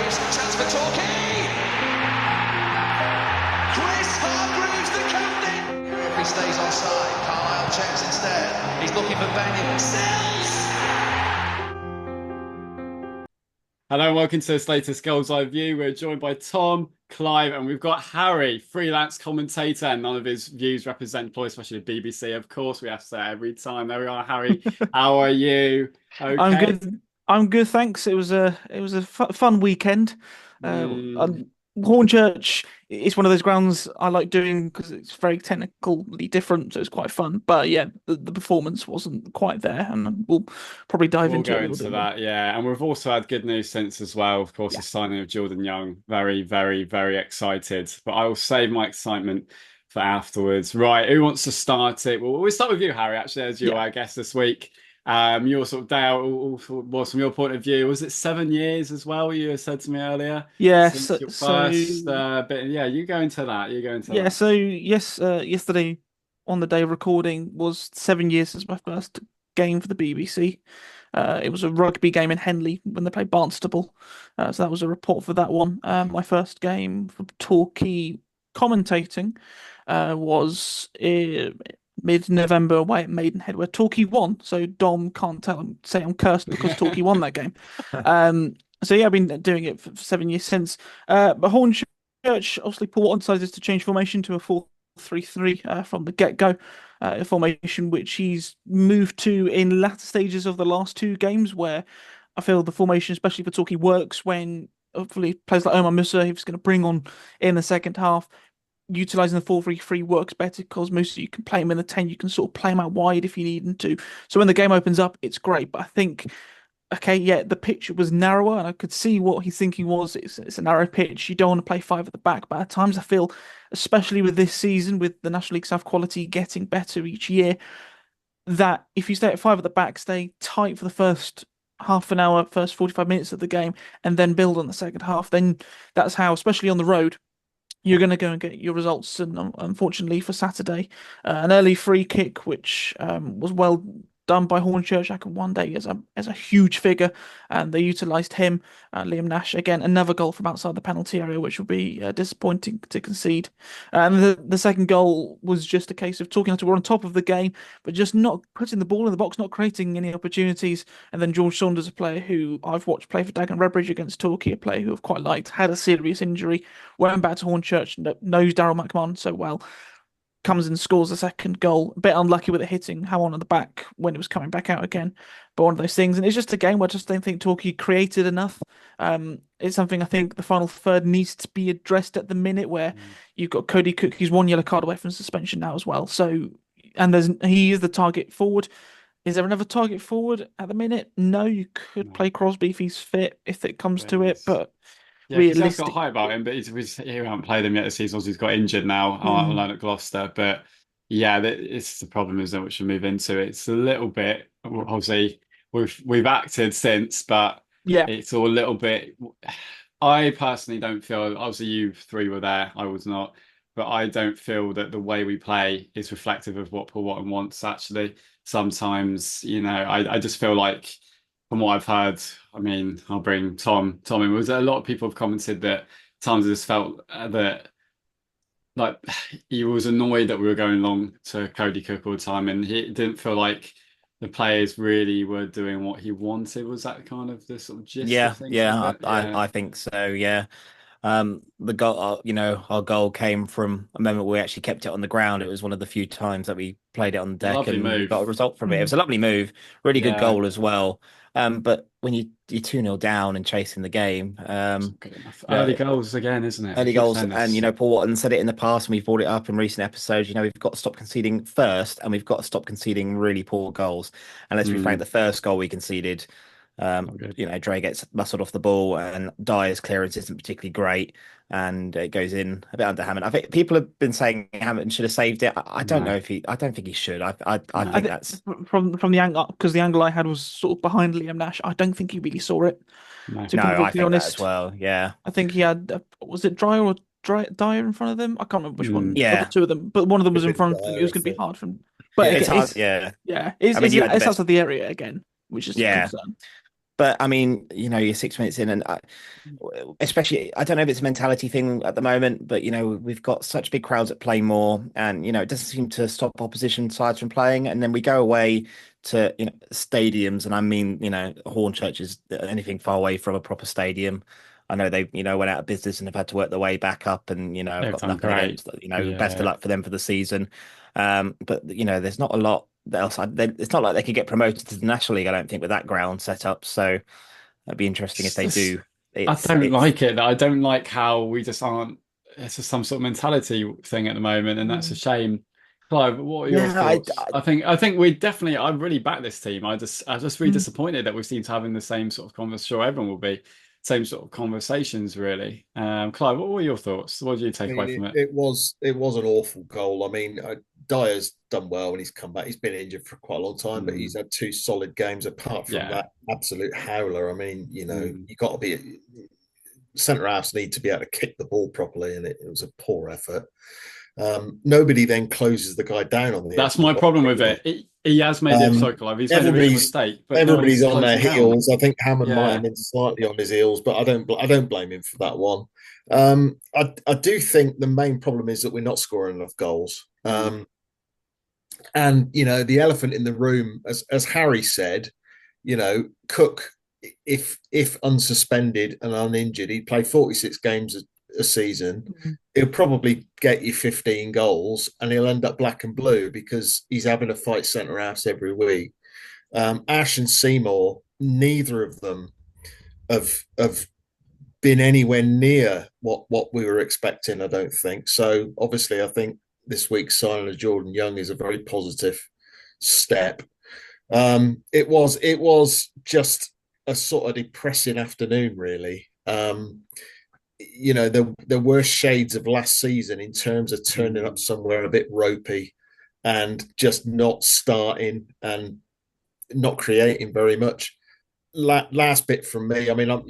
Chance for Torquay. Chris Hargreaves, the captain. If he stays offside, Carlisle checks instead. He's looking for Benny. Sells. Hello and welcome to this latest Gull'S Eye View. We're joined by Tom, Clive, and we've got Harry, freelance commentator, and none of his views represent employees, especially the BBC. Of course, we have to say it every time. There we are, Harry. How are you? I'm Okay. good. I'm good, thanks. It was a fun weekend. Mm, Hornchurch is one of those grounds I like doing because it's very technically different, so it's quite fun. But yeah, the performance wasn't quite there, and we'll probably dive we'll into it go a little into bit more. that, yeah. And we've also had good news since as well. Of course, Yeah. the signing of Jordan Young. Very, very, very excited. But I will save my excitement for afterwards. Right, who wants to start it? Well, we'll start with you, Harry, actually, as your Yeah. guest this week. Your sort of day out was from your point of view. Was it 7 years as well? You said to me earlier Yeah. since your first bit. Yeah, you go into that. You go into Yeah. that. So yes, yesterday on the day of recording was 7 years since my first game for the BBC. It was a rugby game in Henley when they played Barnstaple. So that was a report for that one. My first game for Torquay commentating was mid-November away at Maidenhead, where Torquay won. So Dom can't say I'm cursed because Torquay won that game. So yeah, I've been doing it for 7 years since. But Hornchurch, obviously, Paul Watson decided to change formation to a 4-3-3 from the get-go. A formation which he's moved to in latter stages of the last two games, where I feel the formation, especially for Torquay, works when hopefully players like Omar Musa, he's going to bring on in the second half. Utilising the 4-3-3 works better because Musa, you can play him in the 10, you can sort of play him out wide if you need him to. So when the game opens up, it's great. But I think okay, yeah, the pitch was narrower, and I could see what he's thinking was it's a narrow pitch. You don't want to play five at the back, but at times I feel, especially with this season, with the National League South quality getting better each year, that if you stay at five at the back, stay tight for the first half an hour, first 45 minutes of the game, and then build on the second half, then that's how, especially on the road, you're going to go and get your results. And unfortunately for Saturday, an early free kick, which was well done by Hornchurch. I can one day as a huge figure, and they utilised him. Liam Nash again, another goal from outside the penalty area, which would be disappointing to concede. And the second goal was just a case of talking to we're on top of the game, but just not putting the ball in the box, not creating any opportunities. And then George Saunders, a player who I've watched play for Dagenham Redbridge against Torquay, a player who I've quite liked, had a serious injury, went back to Hornchurch, knows Daryl McMahon so well, comes and scores the second goal. A bit unlucky with it hitting Hamon on the back when it was coming back out again. But one of those things. And it's just a game where I just don't think Torquay created enough. It's something I think the final third needs to be addressed at the minute, where you've got Cody Cook, who's one yellow card away from suspension now as well. So, and he is the target forward. Is there another target forward at the minute? No, you could No, play Crosby if he's fit, if it comes there to it. is. But Yeah, because he has got realistic, high about him, but he haven't played him yet this season. He's got injured now on mm, loan at Gloucester. But yeah, it's the problem, isn't it? Which we move into. It's a little bit obviously we've acted since, but yeah. it's all a little bit. I personally don't feel. Obviously, you three were there. I was not, but I don't feel that the way we play is reflective of what Paul Watson wants. Actually, sometimes I just feel like from what I've heard, I mean, I'll bring Tom in. Was there a lot of people have commented that times I just felt that like he was annoyed that we were going long to Cody Cook all the time, and he didn't feel like the players really were doing what he wanted. Was that kind of the sort of gist of Yeah, things? Was yeah, it? I Yeah. think so. Yeah, the goal, our goal came from a moment where we actually kept it on the ground. It was one of the few times that we played it on the deck, Lovely and we got a move. result from it. It was Mm. a lovely move, really good Yeah. goal as well. But when you're 2-0 down and chasing the game, It's not good enough. Early uh, goals again, isn't it? I early keep goals, saying and this. Paul Watson said it in the past, and we've brought it up in recent episodes. We've got to stop conceding first, and we've got to stop conceding really poor goals. And let's be frank, Mm, the first goal we conceded, not good. Dre gets muscled off the ball, and Dyer's clearance isn't particularly great, and it goes in a bit under Hammond. I think people have been saying Hammond should have saved it. I don't know No, if I don't think he should. I I no. think think that's from the angle, because the angle I had was sort of behind Liam Nash. I don't think he really saw it. No. To be no, I completely think that as honest, well. Yeah, I think he had was it Dryer or Dyer in front of them? I can't remember which one of the yeah. two of them, but one of them was It's in been front. I think it dire, was I going to be think. hard for him. But It's again, hard. it's Yeah, yeah, I mean, you had the it's best. outside the area again, which is a Yeah, concern. But I mean, you're 6 minutes in, and especially, I don't know if it's a mentality thing at the moment, but we've got such big crowds at Playmore, and it doesn't seem to stop opposition sides from playing. And then we go away to stadiums, and I mean, Hornchurch is anything far away from a proper stadium. I know they went out of business and have had to work their way back up, and I've They've got done nothing great. against best of luck for them for the season. But there's not a lot else. It's not like they could get promoted to the National League, I don't think, with that ground set up. So that'd be interesting if they do. I don't like it. I don't like how we just aren't. It's just some sort of mentality thing at the moment, and that's a shame. Clive, what are your thoughts? I think we definitely. I really back this team. I'm just really disappointed that we seem to having the same sort of conversation. Sure, everyone will be same sort of conversations, really. Clive, what were your thoughts? What did you take away from it? It was an awful goal. I mean, Dyer's done well when he's come back. He's been injured for quite a long time, but he's had 2 solid games apart from that absolute howler. I mean, you got to be centre halves need to be able to kick the ball properly, and it was a poor effort. Nobody then closes the guy down on the. That's my problem with it. He has made it so Clive. He's made a real mistake. But everybody's on their heels. I think Hammond might have been slightly on his heels, but I don't blame him for that one. I do think the main problem is that we're not scoring enough goals. And the elephant in the room, as Harry said, Cook, if unsuspended and uninjured, he'd play 46 games a season. He'll probably get you 15 goals, and he'll end up black and blue because he's having to fight centre halves every week. Ash and Seymour, neither of them have been anywhere near what we were expecting, I don't think. So obviously I think this week's signing of Jordan Young is a very positive step. It was just a sort of depressing afternoon, really. There were shades of last season in terms of turning up somewhere a bit ropey and just not starting and not creating very much. Last bit from me. I mean, I'm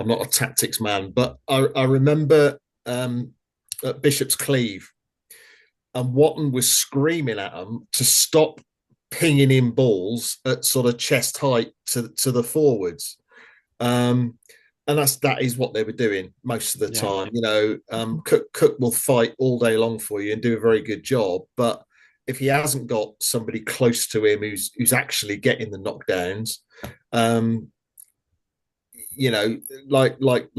not a tactics man, but I remember at Bishop's Cleeve, and Watton was screaming at them to stop pinging in balls at sort of chest height to the forwards. And that is what they were doing most of the time. Cook will fight all day long for you and do a very good job, but if he hasn't got somebody close to him who's actually getting the knockdowns,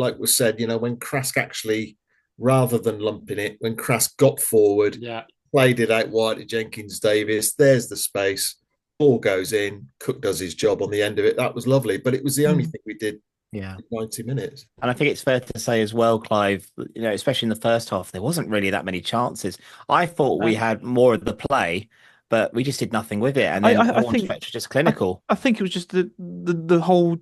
like was said, when Krask actually, rather than lumping it, when Krask got forward, played it out wide to Jenkins Davis, there's the space, ball goes in, Cook does his job on the end of it. That was lovely, but it was the only thing we did. 90 minutes. And I think it's fair to say as well, Clive, especially in the first half, there wasn't really that many chances. I thought we had more of the play, but we just did nothing with it. And then I think was just clinical. I think it was just the whole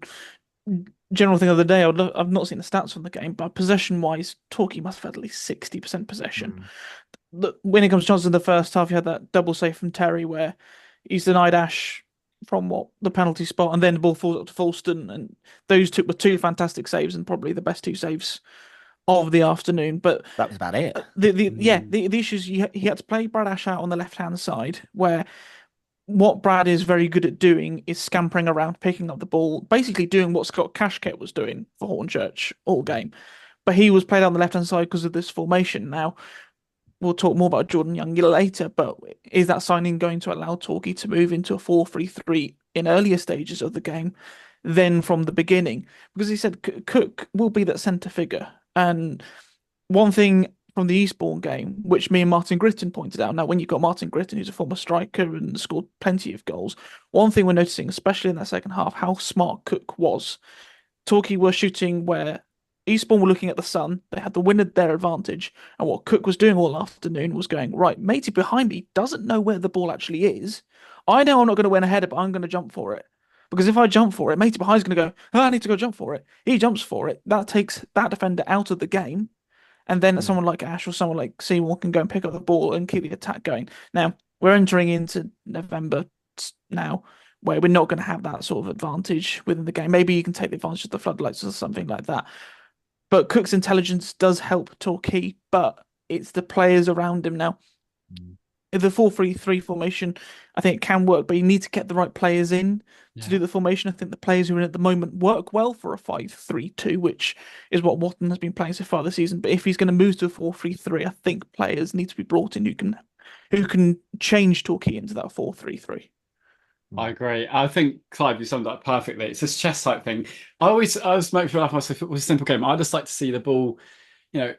general thing of the day. I've not seen the stats from the game, but possession-wise, Torquay must have had at least 60% possession. When it comes to chances in the first half, you had that double save from Terry where he's denied Ash from the penalty spot, and then the ball falls up to Falston, and those were 2 fantastic saves and probably the best 2 saves of the afternoon. But that was about it. The issue is he had to play Brad Ash out on the left hand side, where what Brad is very good at doing is scampering around, picking up the ball, basically doing what Scott Cashkett was doing for Hornchurch all game. But he was played on the left hand side because of this formation. Now, we'll talk more about Jordan Young later, but is that signing going to allow Torquay to move into a 4-3-3 in earlier stages of the game than from the beginning? Because he said Cook will be that centre figure. And one thing from the Eastbourne game, which me and Martin Gritton pointed out, now when you've got Martin Gritton, who's a former striker and scored plenty of goals, one thing we're noticing, especially in that second half, how smart Cook was. Torquay were shooting where Eastbourne were looking at the sun. They had the wind at their advantage. And what Cook was doing all afternoon was going, right, matey behind me doesn't know where the ball actually is. I know I'm not going to win a header, but I'm going to jump for it. Because if I jump for it, matey behind is going to go, I need to go jump for it. He jumps for it. That takes that defender out of the game. And then someone like Ash or someone like Seymour can go and pick up the ball and keep the attack going. Now, we're entering into November now, where we're not going to have that sort of advantage within the game. Maybe you can take the advantage of the floodlights or something like that. But Cook's intelligence does help Torquay, but it's the players around him now. the 4-3-3 formation, I think it can work, but you need to get the right players in to do Yeah. the formation. I think the players who are in at the moment work well for a 5-3-2, which is what Watton has been playing so far this season. But if he's going to move to a 4-3-3, I think players need to be brought in who can change Torquay into that 4-3-3. I agree. I think Clive, you summed up perfectly. It's this chess type thing. I always make me laugh myself. It was a simple game. I just like to see the ball. You know,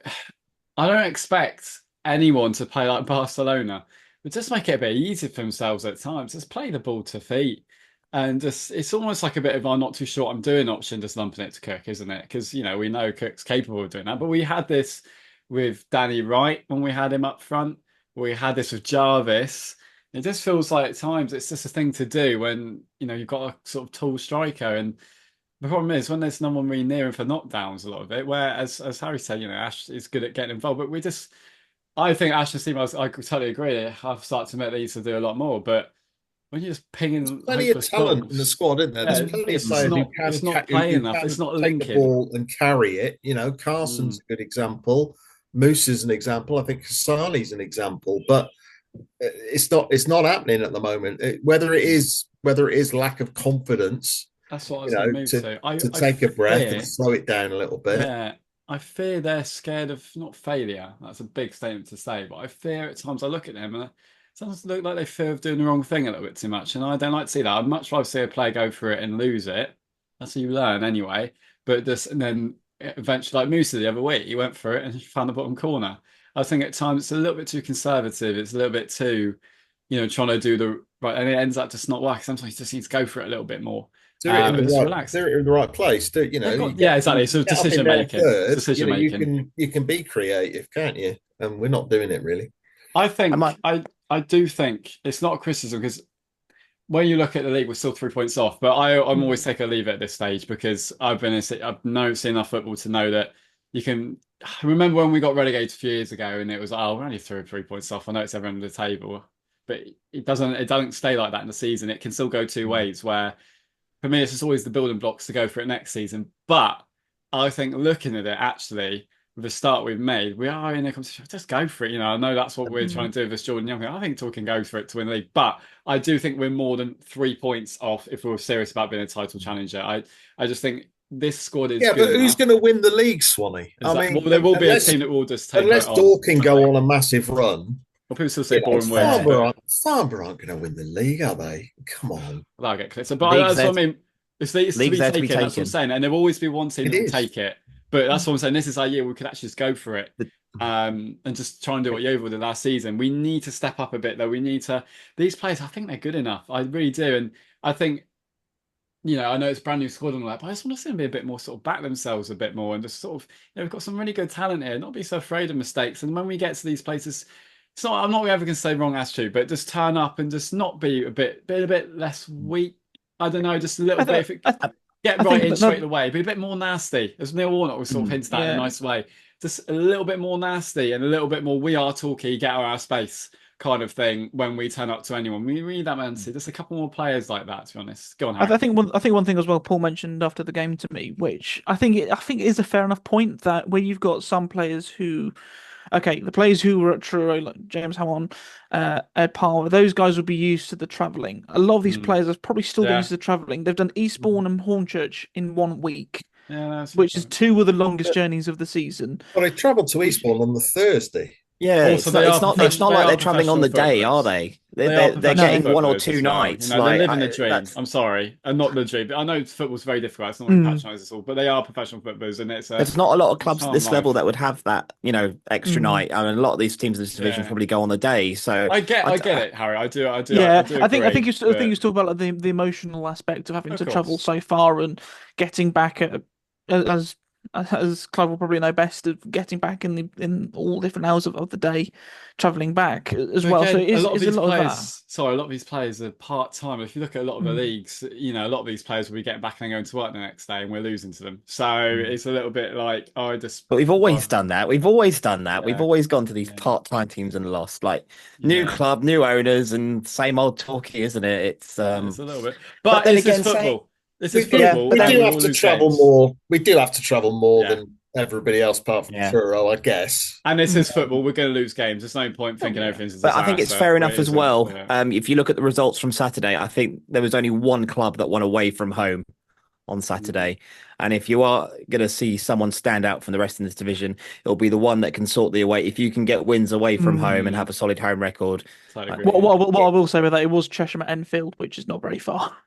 I don't expect anyone to play like Barcelona, but just make it a bit easier for themselves at times. Just play the ball to feet, and just it's almost like a bit of I'm not too sure what I'm doing option, just lumping it to Cook, isn't it? Because we know Cook's capable of doing that. But we had this with Danny Wright when we had him up front. We had this with Jarvis. It just feels like at times it's just a thing to do when you've got a sort of tall striker, and the problem is when there's no one really near him for knockdowns a lot of it. Where as Harry said, Ash is good at getting involved, but I think Ashton's team, I totally agree. I've started to admit they used to do a lot more, but when you're just pinging, there's plenty of talent in the squad, isn't there? There's plenty of players who can it's not playing enough. It's not take linking the ball and carry it. Carson's a good example. Moose is an example. I think Kasani's an example, but it's not happening at the moment. Whether it is lack of confidence, that's what I was going to move to take a breath and slow it down a little bit. Yeah, I fear they're scared of not failure. That's a big statement to say, but I fear at times I look at them and it sometimes look like they fear of doing the wrong thing a little bit too much, and I don't like to see that. I'd much rather see a player go for it and lose it. That's how you learn anyway. But and then eventually, like Musa the other week, he went for it and found the bottom corner. I think at times it's a little bit too conservative. It's a little bit too, trying to do the right, and it ends up just not working. Sometimes you just need to go for it a little bit more. Do it in the right place. Yeah, exactly. So decision making. Decision making. You can be creative, can't you? And we're not doing it really. I think I do think it's not a criticism because when you look at the league, we're still 3 points off. But I'm always take a leave at this stage because I've seen enough football to know that you can. Remember when we got relegated a few years ago and it was we're only 3 points off. I know it's everyone on the table, but it doesn't stay like that in the season. It can still go two ways. Where for me, it's just always the building blocks to go for it next season. But I think looking at it actually. With the start we've made, we are in a competition. Just go for it. I know that's what we're trying to do with this Jordan Young. I think Torquay goes for it to win the league, but I do think we're more than 3 points off if we're serious about being a title challenger. I just think this squad is. Yeah, but who's going to win the league, Swanee? There will be a team that will just take. Unless Dorking go on a massive run. Well, people still say boring words. Farnborough aren't going to win the league, are they? Come on. Well, I'll get clear. But that's what I mean. It's to be taken. That's what I'm saying. And there will always be one team that will take it. But that's what I'm saying. This is our year. We could actually just go for it and just try and do what Yeovil did last season. We need to step up a bit, though. We need to. These players, I think they're good enough. I really do. And I think, I know it's a brand new squad and all that, but I just want to see them be a bit more sort of back themselves a bit more and just sort of, we've got some really good talent here. Not be so afraid of mistakes. And when we get to these places, I'm not ever going to say wrong attitude, but just turn up and just not be a bit less weak. I don't know, just a little bit. Get right in straight away, be a bit more nasty. As Neil Warnock was sort of hinted at in a nice way. Just a little bit more nasty and a little bit more we are Torquay, get out of our space kind of thing when we turn up to anyone. We need that mentality. Just a couple more players like that, to be honest. Go on, Harry. I think one thing as well Paul mentioned after the game to me, which I think is a fair enough point, that where you've got some players who the players who were at Truro, like James Hammond, Ed Palmer, those guys will be used to the travelling. A lot of these players are probably still used to the travelling. They've done Eastbourne and Hornchurch in 1 week, which is 2 of the longest journeys of the season. Well, they travelled to Eastbourne on the Thursday. Yeah, it's not like they're travelling on the day, are they? They're getting 1 or 2 nights. They're living the dream. I'm sorry, and not the dream. I know football's very difficult. It's not patronise us all, but they are professional footballers, and there's not a lot of clubs at this level that would have that, extra night. I mean, a lot of these teams in this division probably go on the day. So I get it, Harry. I do. Yeah, I think you talk about like, the emotional aspect of having to travel so far and getting back as Clive will probably know best, of getting back in all different hours of the day, travelling back as well. So it is a lot of that. Sorry, a lot of these players are part time. If you look at a lot of the leagues, a lot of these players will be getting back and going to work the next day, and we're losing to them. So it's a little bit like But we've always done that. We've always done that. We've always gone to these part time teams and lost. Like new club, new owners, and same old Torquay, isn't it? It's a little bit. But then again, football. This is football. We do have to travel more. We do have to travel more everybody else apart from Truro, I guess. And this is football. We're going to lose games. There's no point thinking everything's a disaster. But I think it's fair enough as well. Yeah. If you look at the results from Saturday, I think there was only one club that won away from home on Saturday. And if you are going to see someone stand out from the rest in this division, it'll be the one that can sort the away. If you can get wins away from home and have a solid home record. What I will say with that, it was Chesham at Enfield, which is not very far.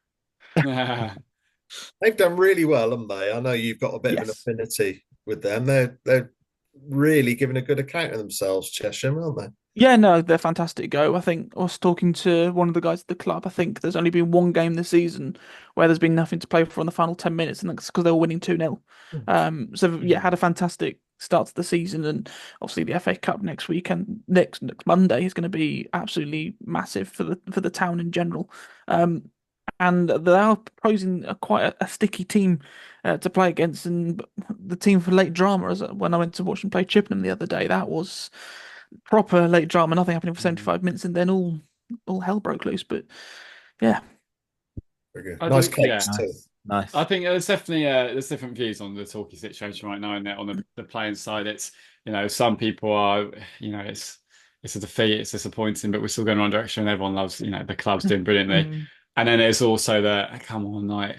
They've done really well, haven't they? I know you've got a bit of an affinity with them. They're really giving a good account of themselves, Chesham, aren't they? Yeah, no, they're fantastic go. I think I was talking to one of the guys at the club. I think there's only been one game this season where there's been nothing to play for in the final 10 minutes, and that's because they were winning 2-0. Had a fantastic start to the season, and obviously the FA Cup next week and next Monday is going to be absolutely massive for the town in general. And they are posing quite a sticky team to play against, and the team for late drama. When I went to watch them play Chippenham the other day, that was proper late drama, nothing happening for 75 minutes, and then all hell broke loose. But yeah, very good. Nice cakes too. Nice. I think there's definitely there's different views on the Torquay situation right now, and on the playing side, it's some people are it's a defeat, it's disappointing, but we're still going in the right direction. And everyone loves the club's doing brilliantly, and then there's also come on, like,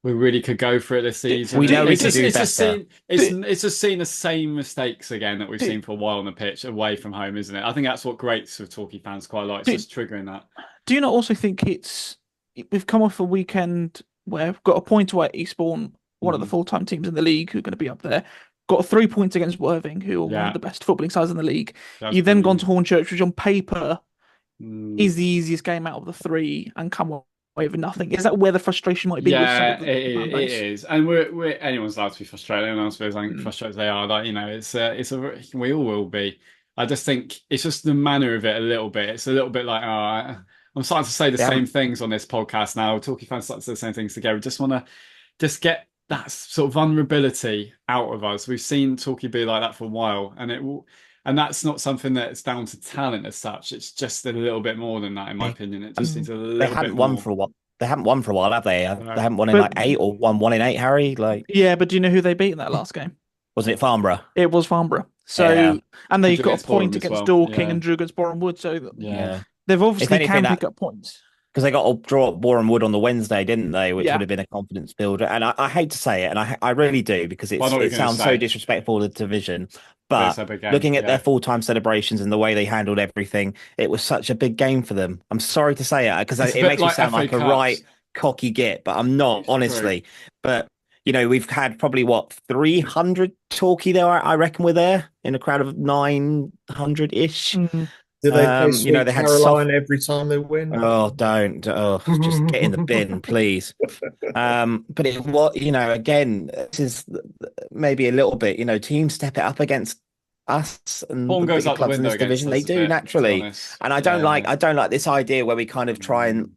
we really could go for it this season. We know we could do better. It's just seeing the same mistakes again that we've seen for a while on the pitch away from home, isn't it? I think that's what grates with Torquay fans quite a lot. It's just triggering that. Do you not also think we've come off a weekend where we've got a point away at Eastbourne, one of the full-time teams in the league who are going to be up there, got 3 points against Worthing, who are one of the best footballing sides in the league. You've then gone to Hornchurch, which on paper is the easiest game out of the three, and come away with nothing. Is that where the frustration might be? Yeah, it is, and we're anyone's allowed to be frustrated, and I suppose frustrated they are. Like, we all will be. I just think it's just the manner of it a little bit. It's a little bit like, I'm starting to say the same things on this podcast now. Torquay fans start to say the same things together. Just want to get that sort of vulnerability out of us. We've seen Torquay be like that for a while, and that's not something that's down to talent as such. It's just a little bit more than that, in my opinion. It just needs a little bit more. They haven't won for a while. They haven't won for a while, have they? They haven't won in like 8 or won 1 in 8, Harry. Yeah, but do you know who they beat in that last game? Wasn't it Farnborough? It was Farnborough. So, and they've got a point against Dorking and drew against Boreham Wood. So they've obviously can pick up points. Because they got to draw at Boreham Wood on the Wednesday, didn't they? Which would have been a confidence builder. And I hate to say it, and I really do, because it sounds so disrespectful to the division. But looking at their full-time celebrations and the way they handled everything, it was such a big game for them. I'm sorry to say it, because it makes me sound like a right cocky git, but I'm not, honestly. But, we've had probably, 300 Torquay there, I reckon we're there, in a crowd of 900-ish. Do they play they had Caroline every time they win? Oh, don't. Oh, just get in the bin, please. But again, this is maybe a little bit, teams step it up against us and the bigger clubs in this division. They do naturally. And I don't like this idea where we kind of try and,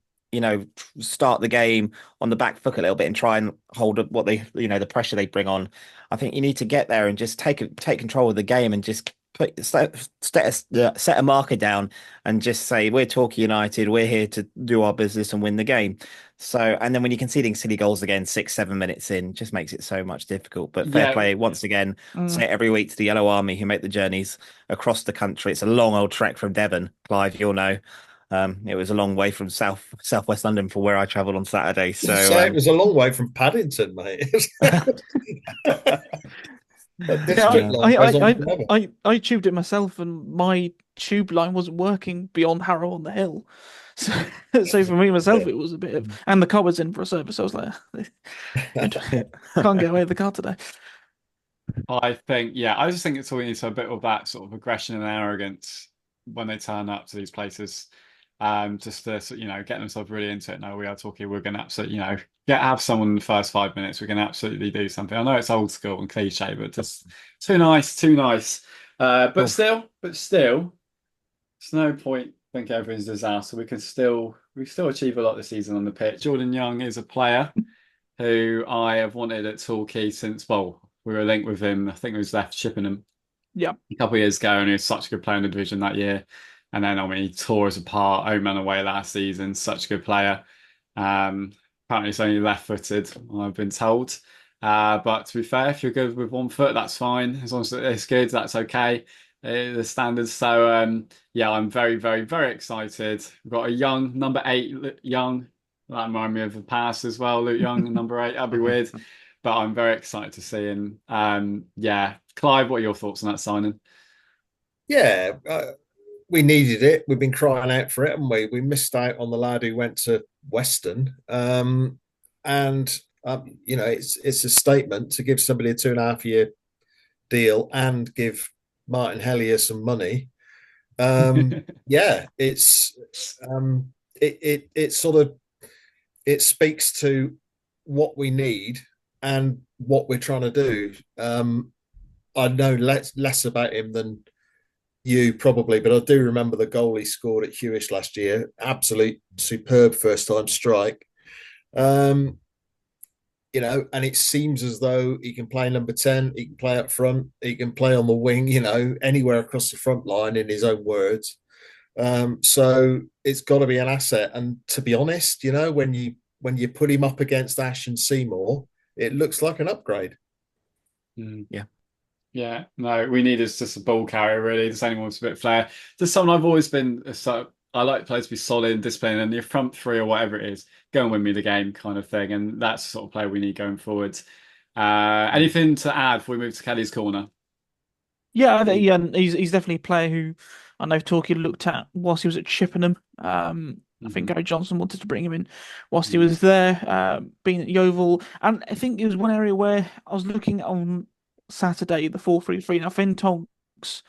start the game on the back foot a little bit and try and hold what they, the pressure they bring on. I think you need to get there and just take control of the game and just set a marker down and just say, we're Torquay United, we're here to do our business and win the game. So, and then when you're conceding silly goals again 6-7 minutes in, just makes it so much difficult. But fair play once again, say it every week to the Yellow Army who make the journeys across the country. It's a long old trek from Devon, Clive, you'll know. It was a long way from southwest London for where I travelled on Saturday. So it was a long way from Paddington, mate. I tubed it myself, and my tube line wasn't working beyond Harrow on the Hill. So for me myself, it was a bit of, and the car was in for a service. So I was like, can't get away with the car today. I just think it's all needs a bit of that sort of aggression and arrogance when they turn up to these places. Just to get themselves really into it. No, we are talking. We're going to absolutely, have someone in the first 5 minutes. We can absolutely do something. I know it's old school and cliche, but just too nice. But still, there's no point thinking everything's a disaster. We still achieve a lot this season on the pitch. Jordan Young is a player who I have wanted at Torquay since we were linked with him. I think he was left Chippenham a couple of years ago, and he was such a good player in the division that year. And then, he tore us apart, home and away last season. Such a good player. Apparently, he's only left-footed, I've been told. But to be fair, if you're good with 1 foot, that's fine. As long as it's good, that's okay. The standards. So yeah, I'm very, very, very excited. We've got a young number 8, Young. That reminds me of the past as well. Luke Young, number 8. That'd be weird. But I'm very excited to see him. Yeah, Clive, what are your thoughts on that signing? Yeah, we needed it. We've been crying out for it, haven't we? We missed out on the lad who went to Western, and it's a statement to give somebody a 2.5 year deal and give Martin Hellier some money. Yeah, it sort of it speaks to what we need and what we're trying to do. I know less about him than you probably, but I do remember the goal he scored at Hewish last year. Absolute superb first time strike. And it seems as though he can play number 10, he can play up front, he can play on the wing, anywhere across the front line, in his own words. So it's got to be an asset. And to be honest, when you put him up against Ash and Seymour, it looks like an upgrade. Yeah. Yeah, no, we need is just a ball carrier, really. Just anyone with a bit of flair. Just someone I've always been. I like players to be solid and disciplined, and your front three or whatever it is, go and win me the game kind of thing. And that's the sort of player we need going forwards. Anything to add before we move to Kelly's corner? Yeah, he's definitely a player who I know Torquay looked at whilst he was at Chippenham. I think Gary Johnson wanted to bring him in whilst he was there, being at Yeovil. And I think it was one area where I was looking on Saturday, the 4-3-3. Now, Finn Tonks,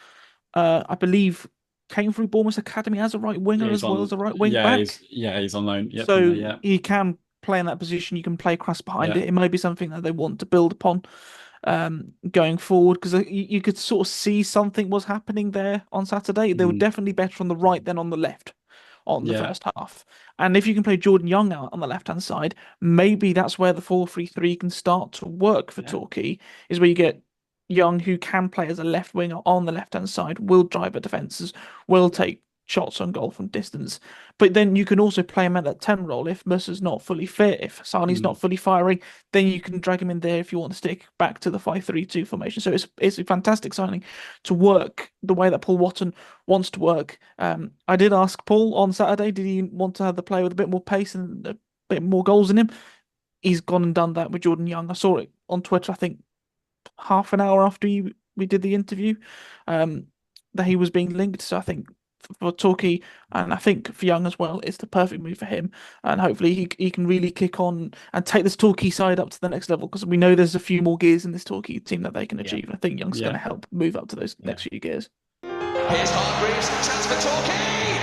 I believe, came through Bournemouth Academy as a right winger as well as a right wing back. He's on loan. Yep, so he can play in that position. You can play cross behind it. It may be something that they want to build upon going forward, because you could sort of see something was happening there on Saturday. They were definitely better on the right than on the left on the first half. And if you can play Jordan Young out on the left-hand side, maybe that's where the 4-3-3 can start to work for Torquay, is where you get Young, who can play as a left winger on the left-hand side, will drive at defences, will take shots on goal from distance. But then you can also play him at that 10 role if Mercer's not fully fit, if Sani's not fully firing, then you can drag him in there if you want to stick back to the 5-3-2 formation. So it's a fantastic signing to work the way that Paul Watton wants to work. I did ask Paul on Saturday, did he want to have the player with a bit more pace and a bit more goals in him? He's gone and done that with Jordan Young. I saw it on Twitter, I think, half an hour after we did the interview, that he was being linked. So I think for Torquay, and I think for Young as well, it's the perfect move for him. And hopefully he can really kick on and take this Torquay side up to the next level, because we know there's a few more gears in this Torquay team that they can achieve. And I think Young's going to help move up to those next few gears. Here's Hargreaves, chance for Torquay.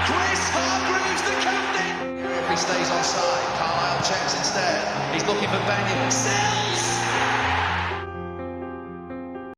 Chris Hargreaves, the captain. If he stays onside, Carlisle checks instead. He's looking for Benyon. Sells!